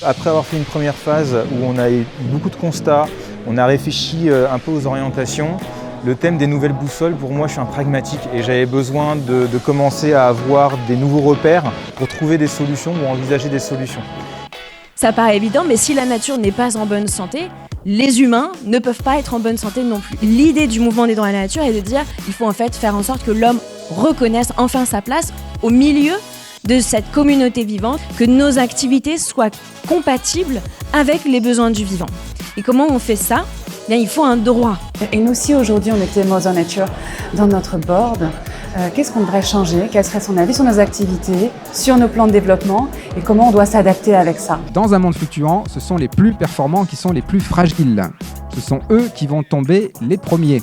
après avoir fait une première phase où on a eu beaucoup de constats, on a réfléchi un peu aux orientations, le thème des nouvelles boussoles, pour moi, je suis un pragmatique et j'avais besoin de commencer à avoir des nouveaux repères pour trouver des solutions ou envisager des solutions. Ça paraît évident, mais si la nature n'est pas en bonne santé, les humains ne peuvent pas être en bonne santé non plus. L'idée du mouvement des droits à la nature est de dire qu'il faut en fait faire en sorte que l'homme reconnaisse enfin sa place au milieu de cette communauté vivante, que nos activités soient compatibles avec les besoins du vivant. Et comment on fait ça ? Bien, il faut un droit. Et nous, si aujourd'hui on était Mother Nature dans notre board, qu'est-ce qu'on devrait changer ? Quel serait son avis sur nos activités, sur nos plans de développement et comment on doit s'adapter avec ça ? Dans un monde fluctuant, ce sont les plus performants qui sont les plus fragiles. Ce sont eux qui vont tomber les premiers.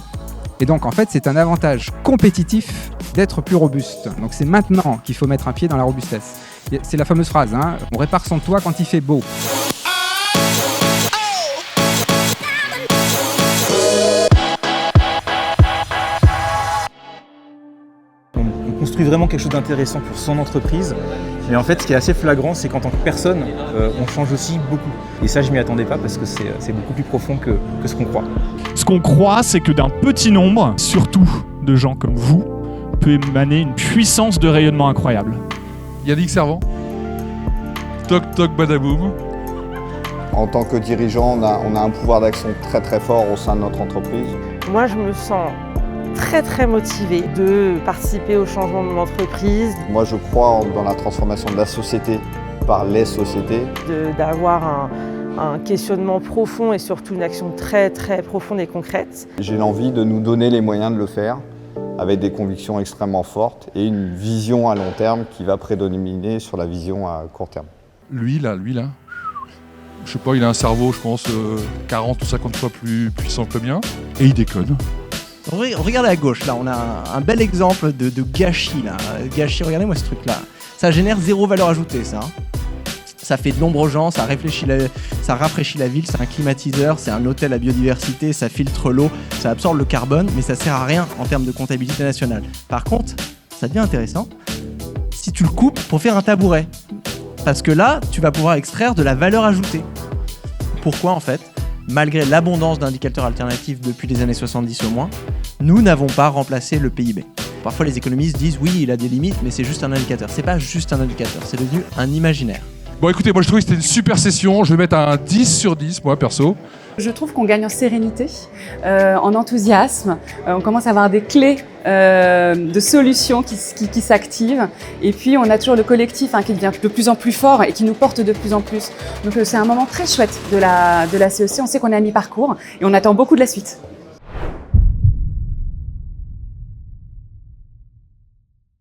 Et donc en fait, c'est un avantage compétitif d'être plus robuste. Donc c'est maintenant qu'il faut mettre un pied dans la robustesse. C'est la fameuse phrase, hein, on répare son toit quand il fait beau. On construit vraiment quelque chose d'intéressant pour son entreprise. Mais en fait, ce qui est assez flagrant, c'est qu'en tant que personne, on change aussi beaucoup. Et ça, je m'y attendais pas parce que c'est beaucoup plus profond que ce qu'on croit. Ce qu'on croit, c'est que d'un petit nombre, surtout de gens comme vous, peut émaner une puissance de rayonnement incroyable. Yannick Servant. Toc toc badaboum. En tant que dirigeant, on a un pouvoir d'action très très fort au sein de notre entreprise. Moi, je me sens très motivée de participer au changement de mon entreprise. Moi, je crois dans la transformation de la société par les sociétés. D'avoir un questionnement profond et surtout une action très profonde et concrète. J'ai l'envie de nous donner les moyens de le faire avec des convictions extrêmement fortes et une vision à long terme qui va prédominer sur la vision à court terme. Lui là. Je sais pas, il a un cerveau, je pense, 40 ou 50 fois plus puissant que le mien. Et il déconne. Regardez à gauche, là, on a un bel exemple de gâchis, là. Gâchis, regardez-moi ce truc-là. Ça génère zéro valeur ajoutée, ça. Ça fait de l'ombre aux gens, ça rafraîchit la ville, c'est un climatiseur, c'est un hôtel à biodiversité, ça filtre l'eau, ça absorbe le carbone, mais ça sert à rien en termes de comptabilité nationale. Par contre, ça devient intéressant si tu le coupes pour faire un tabouret. Parce que là, tu vas pouvoir extraire de la valeur ajoutée. Pourquoi en fait ? Malgré l'abondance d'indicateurs alternatifs depuis les années 70 au moins, nous n'avons pas remplacé le PIB. Parfois les économistes disent oui, il a des limites, mais c'est juste un indicateur. C'est pas juste un indicateur, c'est devenu un imaginaire. Bon écoutez, moi je trouvais que c'était une super session, je vais mettre un 10 sur 10 moi perso. Je trouve qu'on gagne en sérénité, en enthousiasme, on commence à avoir des clés de solutions qui s'activent et puis on a toujours le collectif qui devient de plus en plus fort et qui nous porte de plus en plus. Donc c'est un moment très chouette de la CEC, on sait qu'on est à mi-parcours et on attend beaucoup de la suite.